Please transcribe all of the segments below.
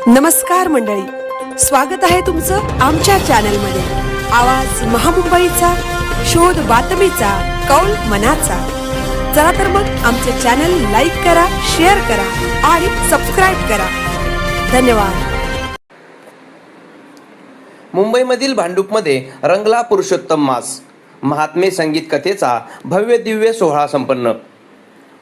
नमस्कार मंडळी, स्वागत आहे तुमचं आमच्या चॅनलमध्ये। आवाज महामुंबईचा, शोध बातमीचा, कौल मनाचा। चला तर मग आमचे चॅनल लाईक करा, शेअर करा आणि सबस्क्राइब करा। धन्यवाद। मुंबईमधील भांडूपमध्ये रंगला पुरुषोत्तम मास। महात्मे संगीत कथेचा भव्य दिव्य सोहळा संपन्न।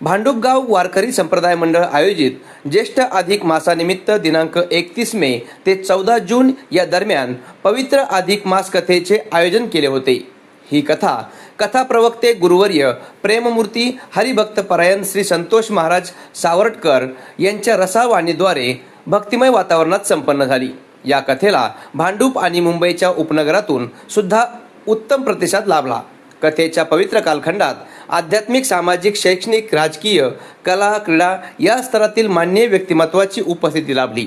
भांडूप गाव वारकरी संप्रदाय मंडळ आयोजित ज्येष्ठ अधिक मासानिमित्त दिनांक 31 मे ते 14 जून या दरम्यान पवित्र अधिक मास कथेचे आयोजन केले होते। ही कथा प्रवक्ते गुरुवर्य प्रेममूर्ती हरिभक्तपरायण श्री संतोष महाराज सावर्डकर यांच्या रसावाणीद्वारे भक्तिमय वातावरणात संपन्न झाली। या कथेला भांडूप आणि मुंबईच्या उपनगरातून सुद्धा उत्तम प्रतिसाद लाभला। कथेच्या पवित्र कालखंडात आध्यात्मिक, सामाजिक, शैक्षणिक, राजकीय, कला, क्रीडा या स्तरातील मान्य व्यक्तिमत्वाची उपस्थिती लाभली।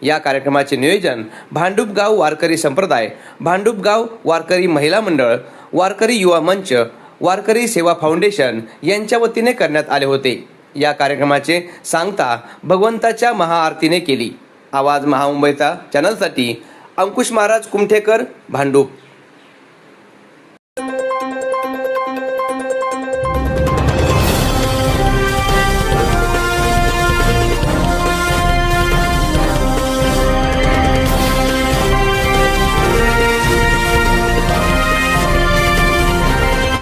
या कार्यक्रमाचे नियोजन भांडूप गाव वारकरी संप्रदाय, भांडूप गाव वारकरी महिला मंडळ, वारकरी युवा मंच, वारकरी सेवा फाउंडेशन यांच्या वतीने करण्यात आले होते। या कार्यक्रमाचे सांगता भगवंताच्या महाआरतीने केली। आवाज महामुंबईचा चॅनलसाठी अंकुश महाराज कुमठेकर, भांडूप।